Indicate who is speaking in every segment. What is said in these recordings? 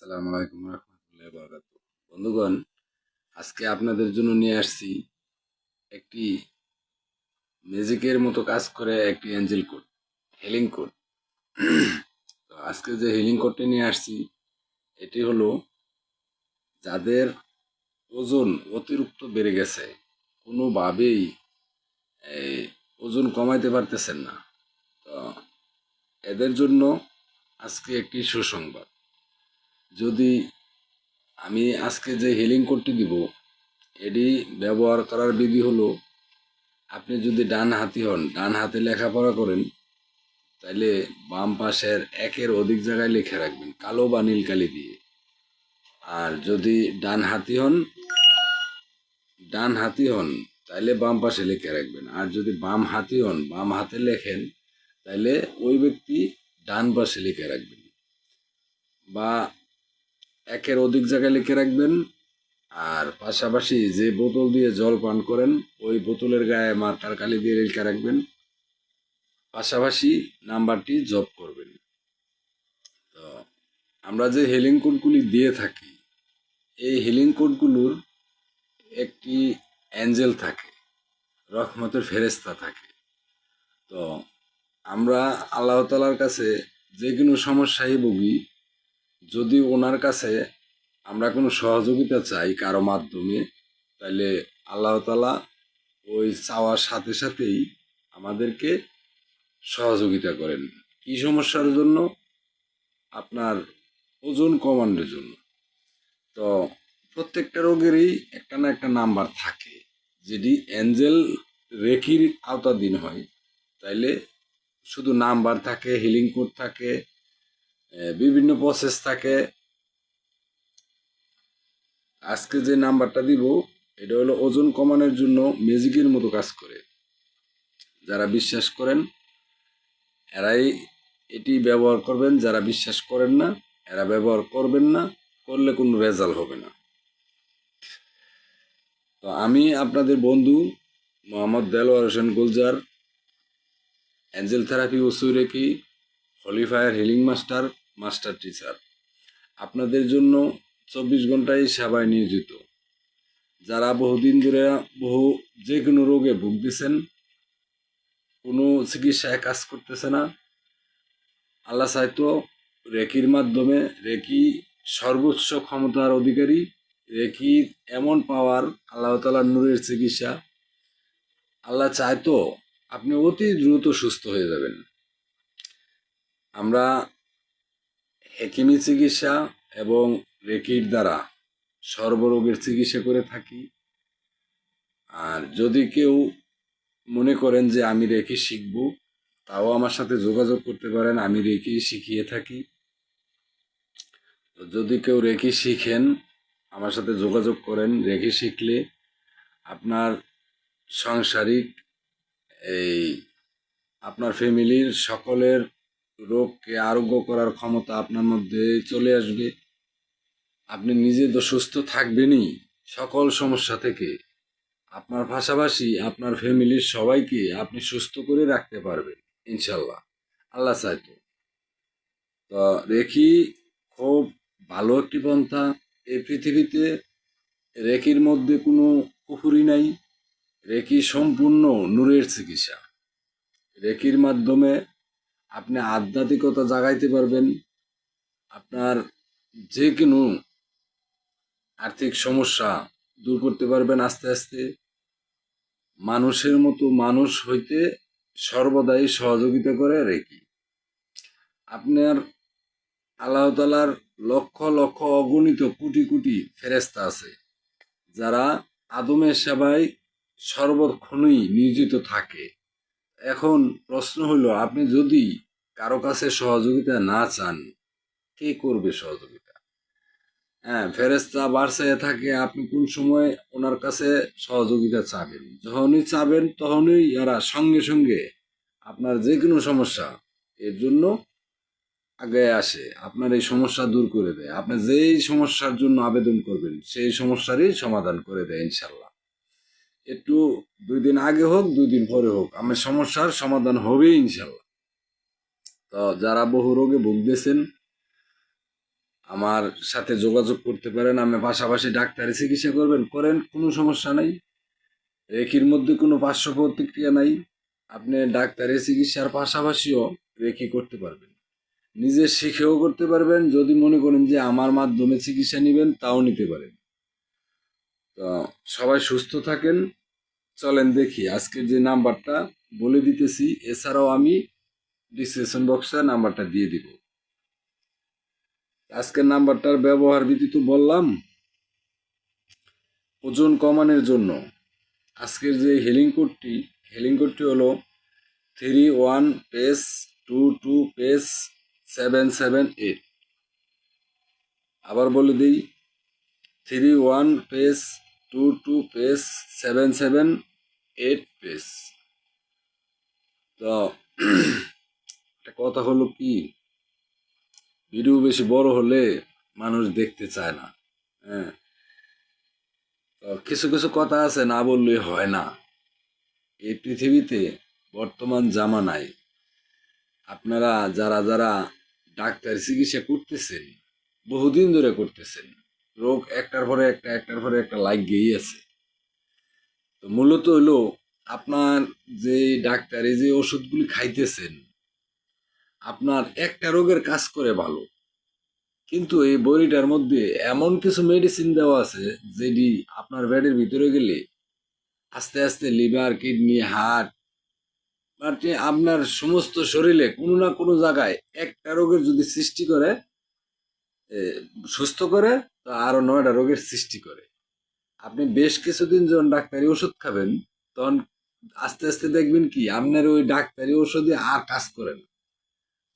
Speaker 1: আসসালামু আলাইকুম রহমতুল্লাহি ওয়া বারাকাতুহু। বন্ধুগণ, আজকে আপনাদের জন্য নিয়ে আসছি একটি ম্যাজিকের মতো কাজ করে একটি এঞ্জেল কোড, হিলিং কোড। তো আজকে যে হিলিং কোডটি নিয়ে আসছি এটি হলো যাদের ওজন অতিরিক্ত বেড়ে গেছে, কোনোভাবেই এই ওজন কমাইতে পারতেছেন না, তো এদের জন্য আজকে একটি সুসংবাদ। যদি আমি আজকে যে হিলিং কোডটি দিব, এটি ব্যবহার করার বিধি হলো, আপনি যদি ডান হাতি হন, ডান হাতে লেখাপড়া করেন, তাইলে বাম পাশের একের অধিক জায়গায় লিখে রাখবেন কালো বা নীল কালি দিয়ে। আর যদি ডান হাতি হন তাইলে বাম পাশে লিখে রাখবেন। আর যদি বাম হাতি হন, বাম হাতে লেখেন, তাইলে ওই ব্যক্তি ডান পাশে লিখে রাখবেন, বা একের অধিক জায়গায় লিখে রাখবেন। আর পাশাপাশি যে বোতল দিয়ে জল পান করেন, ওই বোতলের গায়ে মার্কার কালি দিয়ে লিখে রাখবেন, পাশাপাশি নাম্বারটি জপ করবেন। তো আমরা যে হিলিং কোডগুলি দিয়ে থাকি, এই হিলিং কোডগুলোর একটি অ্যাঞ্জেল থাকে, রহমতের ফেরেশতা থাকে। তো আমরা আল্লাহ তাআলার কাছে যে কোনো সমস্যায় ভুগি, যদি ওনার কাছে আমরা কোনো সহযোগিতা চাই কারো মাধ্যমে, তাহলে আল্লাহ তাআলা ওই চাওয়ার সাথে সাথেই আমাদেরকে সহযোগিতা করেন। কি সমস্যার জন্য? আপনার ওজন কমানোর জন্য। তো প্রত্যেকটা রোগেরই একটা না একটা নাম্বার থাকে, যেটি অ্যাঞ্জেল রেকির আওতাধীন হয়। তাইলে শুধু নাম্বার থাকে, হিলিং কোড থাকে, বিভিন্ন প্রসেস থাকে। আজকে যে নাম্বারটা দিব, এটা হলো ওজন কমানোর জন্য ম্যাজিকের মতো কাজ করে। যারা বিশ্বাস করেন এরাই এটি ব্যবহার করবেন, যারা বিশ্বাস করেন না এরা ব্যবহার করবেন না, করলে কোনো রেজাল্ট হবে না। তো আমি আপনাদের বন্ধু মোহাম্মদ দেলোয়ার হোসেন গুলজার, অ্যাঞ্জেল থেরাপি ও সুরেকি holy fire healing master, master teacher, আপনাদের জন্য 24 ঘন্টায় সেবায় নিয়োজিত। যারা বহুদিন ধরে যে কোনো রোগে ভুগতেছেন, কোনো চিকিৎসায় কাজ করতেছে না, আল্লাহ চাইতো রেকির মাধ্যমে, রেকি সর্বোচ্চ ক্ষমতার অধিকারী, রেকির এমন পাওয়ার, আল্লাহ তাআলার নূরের চিকিৎসা। আল্লাহ চাইতো আপনি অতি দ্রুত সুস্থ হয়ে যাবেন। আমরা হেকিমি চিকিৎসা এবং রেকির দ্বারা সর্বরোগের চিকিৎসা করে থাকি। আর যদি কেউ মনে করেন যে আমি রেকি শিখব, তাও আমার সাথে যোগাযোগ করতে পারেন, আমি রেকি শিখিয়ে থাকি। তো যদি কেউ রেকি শিখেন, আমার সাথে যোগাযোগ করেন। রেকি শিখলে আপনার সাংসারিক, এই আপনার ফ্যামিলির সকলের রোগকে আরোগ্য করার ক্ষমতা আপনার মধ্যে চলে আসবে। আপনি নিজে তো সুস্থ থাকবেনই সকল সমস্যা থেকে, আপনার পাশাপাশি আপনার ফ্যামিলির সবাইকে আপনি সুস্থ করে রাখতে পারবেন ইনশাল্লাহ, আল্লাহ চাইতো। তো রেকি খুব ভালো একটি পন্থা। এই পৃথিবীতে রেকির মধ্যে কোনো কুফুরি নাই। রেকি সম্পূর্ণ নূরের চিকিৎসা। রেকির মাধ্যমে আপনি আধ্যাত্মিকতা জাগাইতে পারবেন। আপনার যে কোনো আর্থিক সমস্যা দূর করতে পারবেন আস্তে আস্তে। মানুষের মতো মানুষ হইতে সর্বদাই সহযোগিতা করে রেকি। আপনার আল্লাহ তাআলার লক্ষ লক্ষ অগণিত কোটি কোটি ফেরেশতা আছে, যারা আদমের সেবায় সর্বক্ষণই নিয়োজিত থাকে। এখন প্রশ্ন হলো, আপনি যদি কারো কাছে সহযোগিতা না চান, কে করবে সহযোগিতা? হ্যাঁ, ফেরেশতা বারসায় থাকে, আপনি কোন সময় ওনার কাছে সহযোগিতা চাবেন? যখনই চাবেন তখনই এরা সঙ্গে সঙ্গে আপনার যে কোনো সমস্যা এর জন্য আগে আসে, আপনার এই সমস্যা দূর করে দেয়। আপনি যেই সমস্যার জন্য আবেদন করবেন সেই সমস্যারই সমাধান করে দেয় ইনশাল্লাহ। একটু 2 দিন আগে হোক 2 দিন পরে হোক, আমার সমস্যার সমাধান হবেই ইনশাল্লাহ। তো যারা বহু রোগে ভুগতেছেন, আমার সাথে যোগাযোগ করতে পারেন। আমি পাশাপাশি ডাক্তারি চিকিৎসা করবেন, করেন, কোনো সমস্যা নাই। রেকির মধ্যে কোনো পার্শ্ব প্রতিক্রিয়া নাই। আপনি ডাক্তারি চিকিৎসার পাশাপাশিও রেকি করতে পারবেন, নিজে শিখেও করতে পারবেন। যদি মনে করেন যে আমার মাধ্যমে চিকিৎসা নেবেন, তাও নিতে পারেন। তো সবাই সুস্থ থাকেন। চলেন দেখি আজকের যে নাম্বারটা বলে দিতেছি, এছাড়াও আমি ডিসক্রিপশন বক্সে নাম্বারটা দিয়ে দিব। আজকের নাম্বারটার ব্যবহার বিধি তো বললাম। ওজন কমানোর জন্য আজকের যে হেলিং কোডটি হলো 31 পেস 22 পেস 778। আবার বলে দিই, 31 পেস 22 পেস 778 পেস। তো একটা কথা হলো কি, ভিডিও বেশি বড় হলে মানুষ দেখতে চায় না। হ্যাঁ, তো কিছু কিছু কথা আছে, না বললে হয় না। এই পৃথিবীতে বর্তমান জামানায় আপনারা যারা যারা ডাক্তার চিকিৎসা করতেছেন, বহুদিন ধরে করতেছেন, রোগ একটার পরে একটা লাগিয়েই আছে। তো মূলত হলো আপনার যে ডাক্তারি যে ওষুধগুলি খাইতেছেন, আপনার একটা রোগের কাজ করে ভালো, কিন্তু এই বড়িটার মধ্যে এমন কিছু মেডিসিন দেওয়া আছে যেটি আপনার ব্যাডের ভিতরে গেলে আস্তে আস্তে লিভার, কিডনি, হার্ট, মানে আপনার সমস্ত শরীরে কোনো না কোনো জায়গায় একটা রোগের যদি সৃষ্টি করে, সুস্থ করে, তো আরো 9টা রোগের সৃষ্টি করে। আপনি বেশ কিছুদিন যখন ডাক্তারি ওষুধ খাবেন, তখন আস্তে আস্তে দেখবেন কি আপনার ওই ডাক্তারি ওষুধে আর কাজ করে না।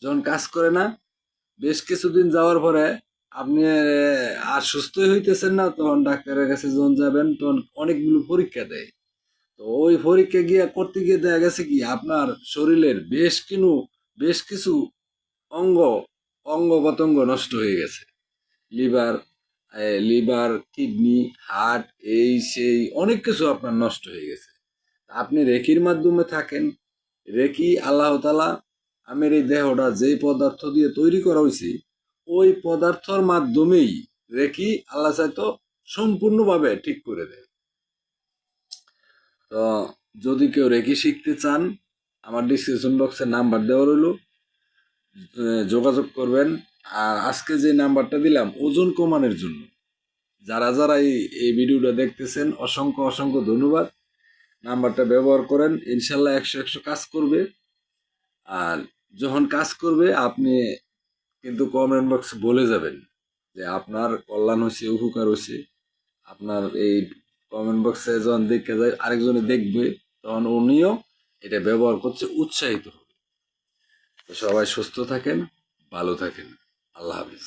Speaker 1: যখন কাজ করে না, বেশ কিছুদিন যাওয়ার পরে আপনি আর সুস্থই হইতেছেন না, তখন ডাক্তারের কাছে যখন যাবেন তখন অনেকগুলো পরীক্ষা দেয়। তো ওই পরীক্ষা করতে গিয়ে দেখা গেছে কি আপনার শরীরের বেশ কিছু অঙ্গ অঙ্গ প্রত্যঙ্গ নষ্ট হয়ে গেছে। লিভার লিভার, কিডনি, হার্ট, এই সেই অনেক কিছু আপনার নষ্ট হয়ে গেছে। আপনি রেকির মাধ্যমে থাকেন। রেকি আল্লাহ তাআলা আমের এই দেহটা যেই পদার্থ দিয়ে তৈরি করা হয়েছে, ওই পদার্থর মাধ্যমেই রেকি আল্লাহ চাইতো সম্পূর্ণভাবে ঠিক করে দেয়। তো যদি কেউ রেকি শিখতে চান, আমার ডিসক্রিপশন বক্সে নাম্বার দেওয়া রইল, যোগাযোগ করবেন। আর আজকে যে নাম্বারটা দিলাম ওজন কমানোর জন্য, যারা যারা এই ভিডিওটা দেখতেছেন, অসংখ্য অসংখ্য ধন্যবাদ। নাম্বারটা ব্যবহার করেন, ইনশাল্লাহ 100 কাজ করবে। আর যখন কাজ করবে আপনি কিন্তু কমেন্ট বক্সে বলে যাবেন যে আপনার কল্যাণ হয়েছে, উপকার হয়েছে। আপনার এই কমেন্ট বক্সে যখন দেখে যায়, আরেকজনে দেখবে, তখন উনিও এটা ব্যবহার করতে উৎসাহিত হবে। তো সবাই সুস্থ থাকেন, ভালো থাকেন। আল্লাহ হাফিজ।